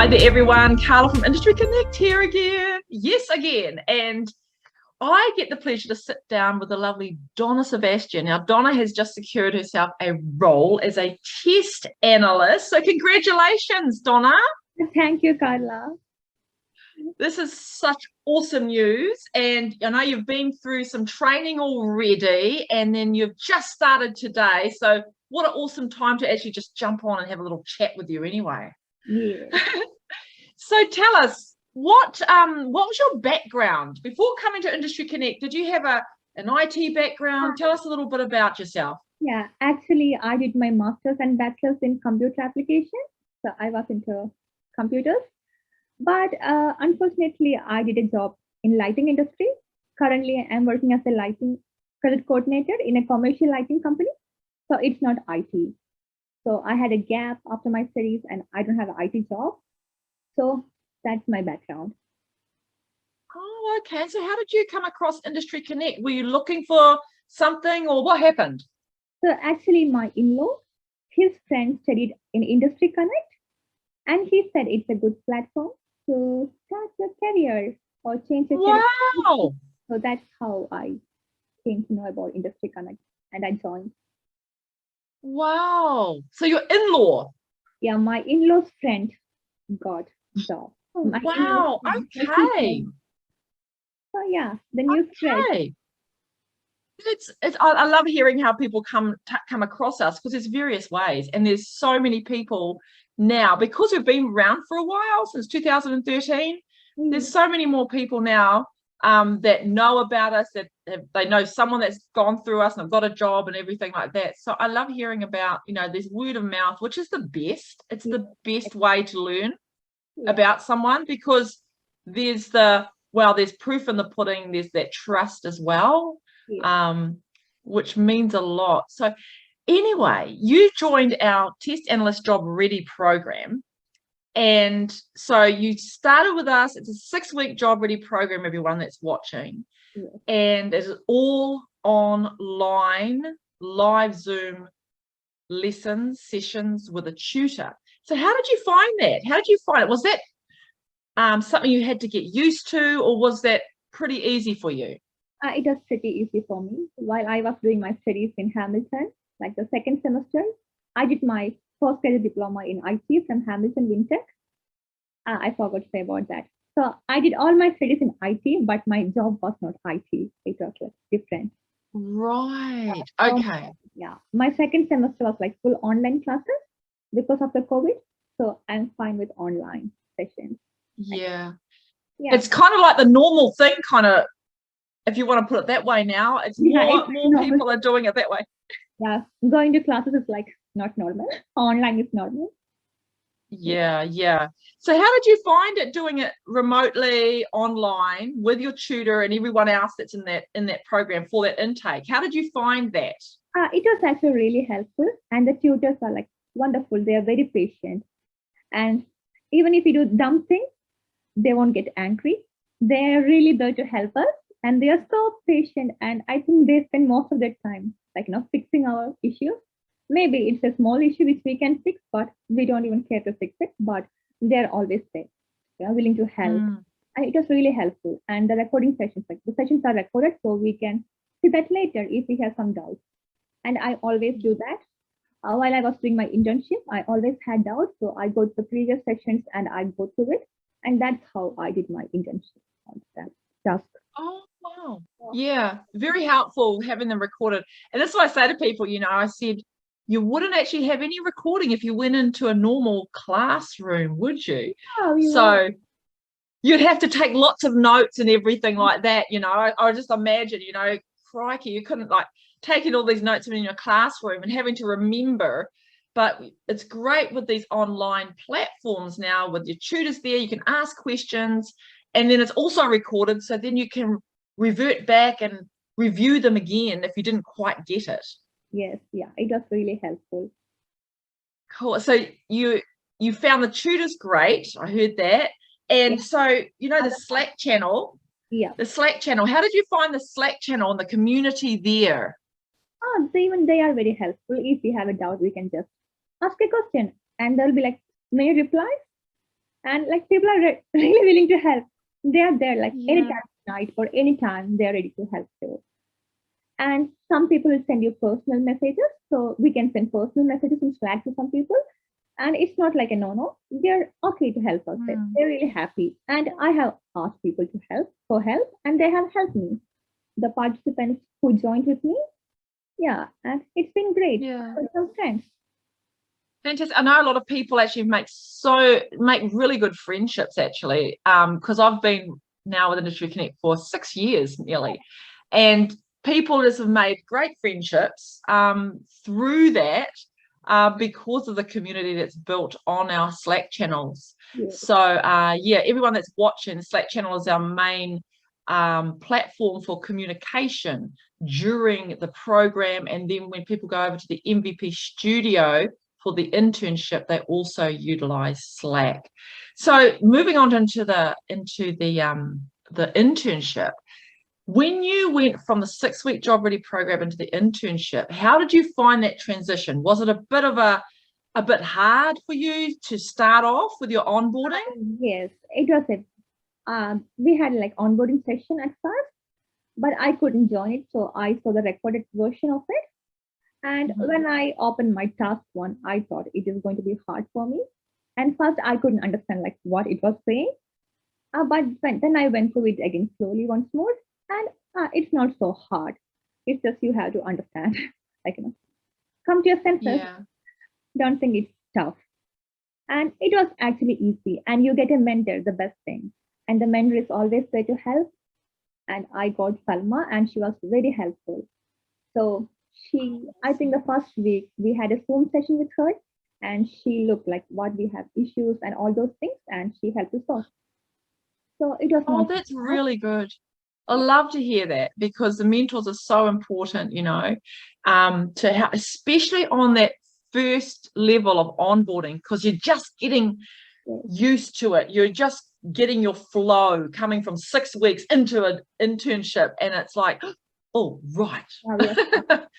Hi there, everyone. Carla from Industry Connect here again. Yes, again. And I get the pleasure to sit down with the lovely Dona Sebastian. Now, Donna has just secured herself a role as a test analyst. So congratulations, Donna. Thank you, Carla. This is such awesome news. And I know you've been through some training already, and then you've just started today. So what an awesome time to actually just jump on and have a little chat with you anyway. Yeah. So tell us, what was your background before coming to Industry Connect? Did you have an IT background? Tell us a little bit about yourself. Yeah, actually, I did my master's and bachelor's in computer application. So I was into computers. But unfortunately, I did a job in lighting industry. Currently, I'm working as a lighting project coordinator in a commercial lighting company. So it's not IT. So I had a gap after my studies and I don't have an IT job. So that's my background. Oh, okay. So how did you come across Industry Connect? Were you looking for something or what happened? So actually, my in-law, his friend studied in Industry Connect, and he said it's a good platform to start your career or change your career. Wow. So that's how I came to know about Industry Connect, and I joined. Wow. So your in-law. Yeah, my in-law's friend got job. Wow. Okay. So yeah, the news spread. Okay. I love hearing how people come across us, because there's various ways, and there's so many people now, because we've been around for a while, since 2013. There's so many more people now that know about us, that they know someone that's gone through us and have got a job and everything like that. So I love hearing about, this word of mouth, which is the best. It's the best way to learn about someone, because there's proof in the pudding. There's that trust as well, which means a lot. So anyway, you joined our Test Analyst Job Ready program. And so you started with us. It's a 6-week job ready program, everyone that's watching. And it's all online, live Zoom lessons, sessions with a tutor. So how did you find that? How did you find it? Was that something you had to get used to, or was that pretty easy for you? It was pretty easy for me. While I was doing my studies in Hamilton, like the second semester, I did my postgraduate diploma in IT from Hamilton Wintec. I forgot to say about that. So I did all my studies in IT, but my job was not IT. It was like different. Right. Okay. Yeah. My second semester was like full online classes because of the COVID. So I'm fine with online sessions. Yeah. It's kind of like the normal thing, kind of, if you want to put it that way now. It's more people are doing it that way. Yeah. Going to classes is like not normal. Online is normal. Yeah. So how did you find it doing it remotely online with your tutor and everyone else that's in that program for that intake? How did you find that? It was actually really helpful, and the tutors are like wonderful. They are very patient, and even if you do dumb things, they won't get angry. They are really there to help us, and they are so patient. And I think they spend most of their time fixing our issues. Maybe it's a small issue which we can fix, but we don't even care to fix it. But they're always there. They are willing to help. And it was really helpful. And the recording sessions, like the sessions are recorded, so we can see that later if we have some doubts. And I always do that. While I was doing my internship, I always had doubts. So I go to the previous sessions and I go through it. And that's how I did my internship on that task. Oh, wow. Yeah, very helpful having them recorded. And that's what I say to people, I said, you wouldn't actually have any recording if you went into a normal classroom, would you? So you'd have to take lots of notes and everything like that. I just imagine, crikey, you couldn't taking all these notes in your classroom and having to remember. But it's great with these online platforms now with your tutors there. You can ask questions, and then it's also recorded, so then you can revert back and review them again if you didn't quite get it. Yes, yeah, it was really helpful. Cool. So you found the tutors great. I heard that. And so, the Slack channel. Yeah. The Slack channel. How did you find the Slack channel and the community there? They are very helpful. If we have a doubt, we can just ask a question and there'll be like many replies. And like people are really willing to help. They are there like Yeah. anytime night or anytime they're ready to help too. And some people will send you personal messages. So we can send personal messages in Slack to some people. And it's not like a no. They're okay to help us. They're really happy. And I have asked people to help for help, and they have helped me. The participants who joined with me, yeah, and it's been great. Yeah. With some friends. Fantastic. I know a lot of people actually make really good friendships actually. Because I've been now with Industry Connect for 6 years nearly. And people just have made great friendships through that because of the community that's built on our Slack channels. Yes. So yeah, everyone that's watching, Slack channel is our main platform for communication during the program, and then when people go over to the MVP studio for the internship, they also utilize Slack. So moving on into the internship, when you went from the 6-week job ready program into the internship, how did you find that transition? Was it a bit hard for you to start off with your onboarding? Yes, it was we had like onboarding session at first, but I couldn't join it, so I saw the recorded version of it. And when I opened my task one, I thought it is going to be hard for me. And first, I couldn't understand like what it was saying. But then I went through it again slowly once more, and it's not so hard. It's just you have to understand, like come to your senses. Yeah. Don't think it's tough. And it was actually easy. And you get a mentor, the best thing. And the mentor is always there to help. And I got Salma, and she was very helpful. So I think the first week we had a Zoom session with her, and she looked like what we have issues and all those things, and she helped us solve. So it was not. That's really good. I love to hear that, because the mentors are so important, to help, especially on that first level of onboarding, because you're just getting used to it. You're just getting your flow coming from 6 weeks into an internship, and it's like, oh, right.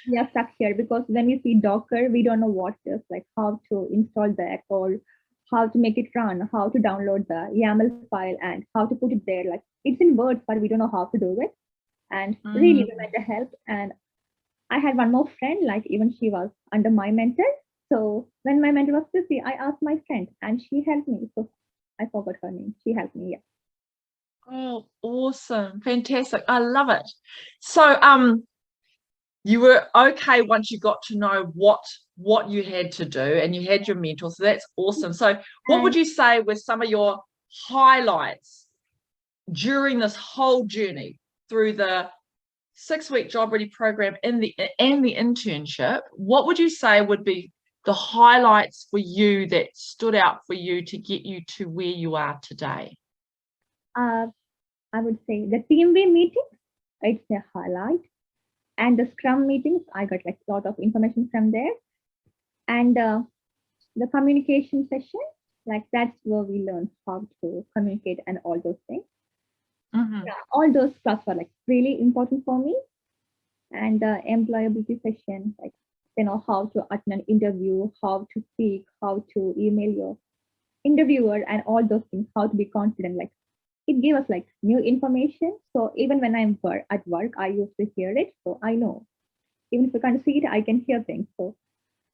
We are stuck here because when we see Docker, we don't know what it is, like how to install that or how to make it run, how to download the YAML file and how to put it there. Like it's in Word, but we don't know how to do it. And really, we met the help. And I had one more friend, like even she was under my mentor. So when my mentor was busy, I asked my friend and she helped me. So I forgot her name. She helped me. Yeah. Oh, awesome. Fantastic. I love it. So you were okay once you got to know what you had to do, and you had your mentor. So that's awesome. So what would you say were some of your highlights during this whole journey through the 6-week job ready program and the internship? What would you say would be the highlights for you that stood out for you to get you to where you are today? I would say the teamway meetings, it's a highlight. And the Scrum meetings, I got like a lot of information from there. And the communication session, like that's where we learn how to communicate and all those things. Yeah, all those stuff are like really important for me. And the employability session, like how to attend an interview, how to speak, how to email your interviewer, and all those things, how to be confident. Like it gave us like new information. So even when I'm at work, I used to hear it. So I know, even if I can't see it, I can hear things. So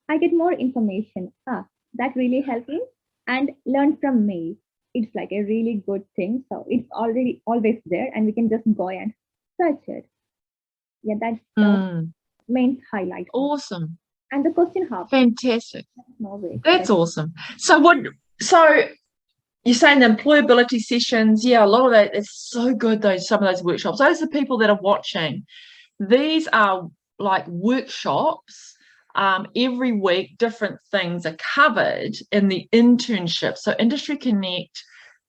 I get more information. That really helped me. And learn from me. It's like a really good thing. So it's already always there, and we can just go and search it. Yeah, that's the main highlight. Awesome. And the question half. Fantastic. No way. That's awesome. So you're saying the employability sessions, yeah, a lot of that is so good, some of those workshops. Those are people that are watching. These are like workshops. Every week, different things are covered in the internship. So Industry Connect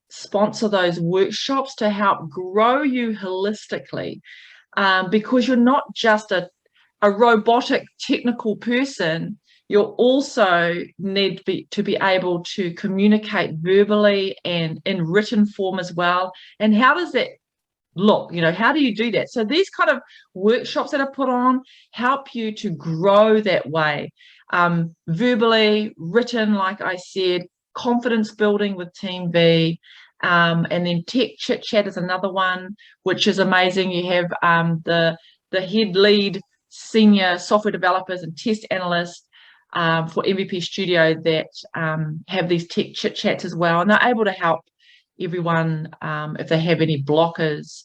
sponsor those workshops to help grow you holistically, because you're not just a robotic technical person. You also need to be able to communicate verbally and in written form as well. And how does that look? How do you do that? So these kind of workshops that are put on help you to grow that way, verbally, written, like I said, confidence building with Team V. And then Tech Chit Chat is another one, which is amazing. You have the head lead senior software developers and test analysts for MVP Studio that have these Tech Chit Chats as well. And they're able to help everyone if they have any blockers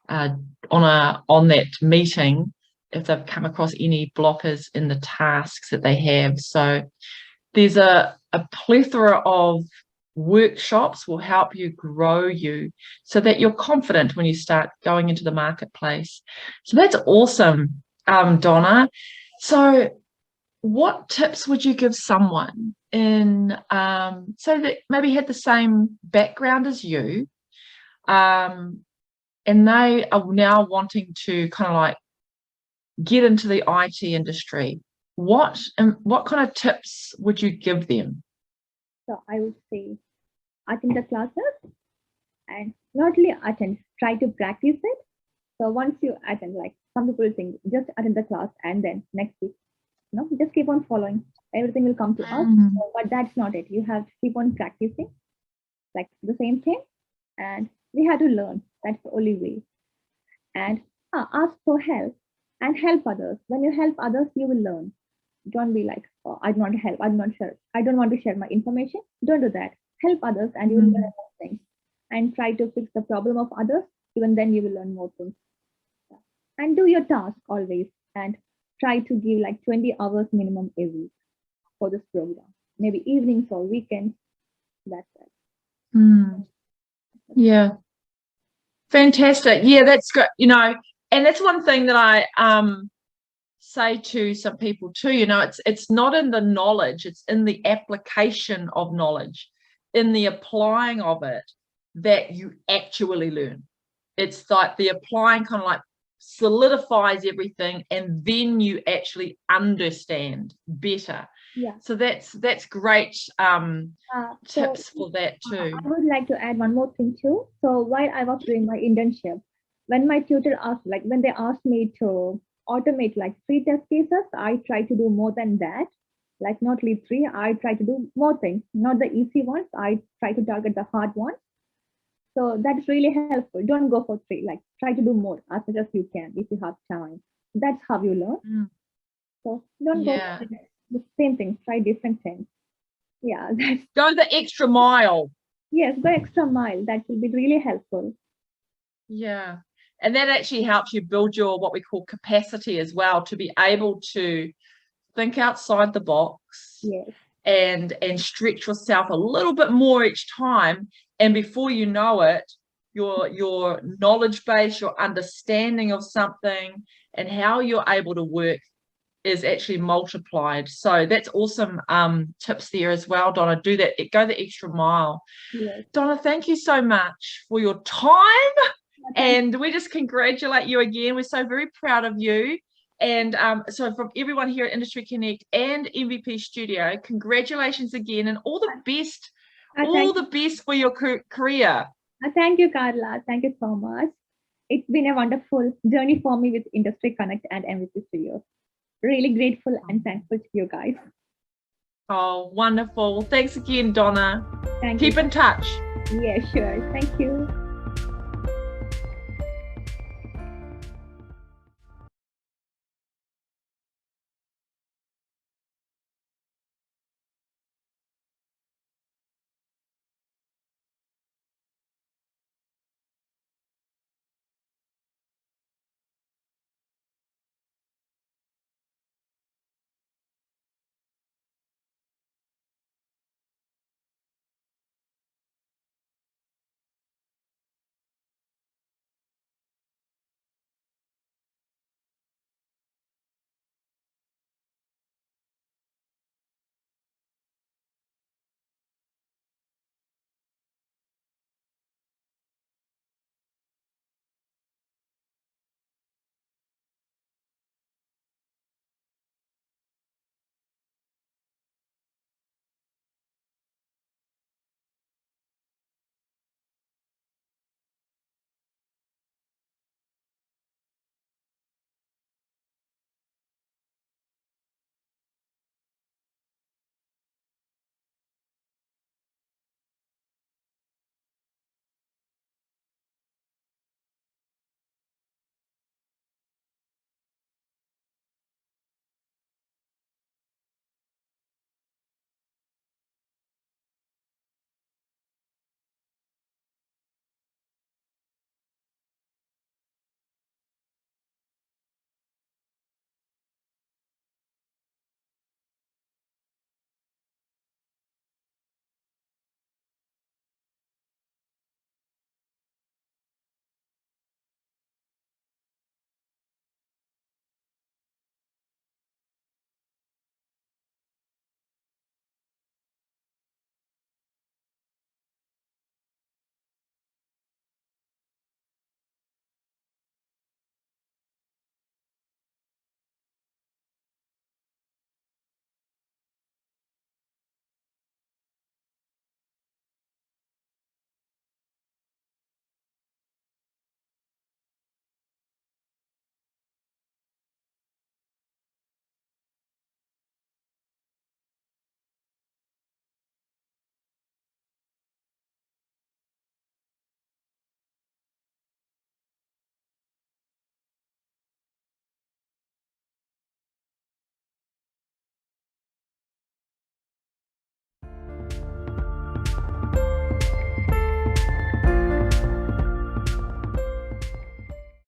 on that meeting, if they've come across any blockers in the tasks that they have. So there's a plethora of workshops will help you grow you so that you're confident when you start going into the marketplace. So that's awesome, Donna. So what tips would you give someone in so that maybe had the same background as you, and they are now wanting to kind of like get into the IT industry? What kind of tips would you give them? So I would say attend the classes, and not only attend, try to practice it. So once you attend, like some people think just attend the class and then next week, just keep on following. Everything will come to us. But that's not it. You have to keep on practicing like the same thing, and we have to learn. That's the only way. And ask for help and help others. When you help others, you will learn. Don't be like, oh, I don't want to help. I'm not sure. I don't want to share my information. Don't do that. Help others and you will learn more things. And try to fix the problem of others. Even then you will learn more things. And do your task always. And try to give like 20 hours minimum a week for this program. Maybe evenings or weekends. That's it. Yeah. Fantastic. Yeah, that's good. And that's one thing that I say to some people too, it's not in the knowledge, it's in the application of knowledge, in the applying of it that you actually learn. It's like the applying kind of like solidifies everything, and then you actually understand better. Yeah. So that's great tips for that too. I would like to add one more thing too. So while I was doing my internship, when my tutor asked, like when they asked me to automate like 3 test cases, I try to do more than that. Like not only 3, I try to do more things, not the easy ones. I try to target the hard ones. So that's really helpful. Don't go for 3, like try to do more as much as you can if you have time. That's how you learn. So don't go for the same thing, try different things. Yeah. Go the extra mile. Yes, go extra mile. That will be really helpful. Yeah. And that actually helps you build your what we call capacity as well, to be able to think outside the box. Yes. And stretch yourself a little bit more each time. And before you know it, your knowledge base, your understanding of something and how you're able to work is actually multiplied. So that's awesome tips there as well, Donna. Do that. Go the extra mile. Yes. Donna, thank you so much for your time. And we just congratulate you again. We're so very proud of you. And so from everyone here at Industry Connect and MVP Studio, congratulations again, and all the best, the best for your career. Thank you, Carla. Thank you so much. It's been a wonderful journey for me with Industry Connect and MVP Studio. Really grateful and thankful to you guys. Oh, wonderful. Thanks again, Donna. Thank you. Keep in touch. Yeah, sure. Thank you.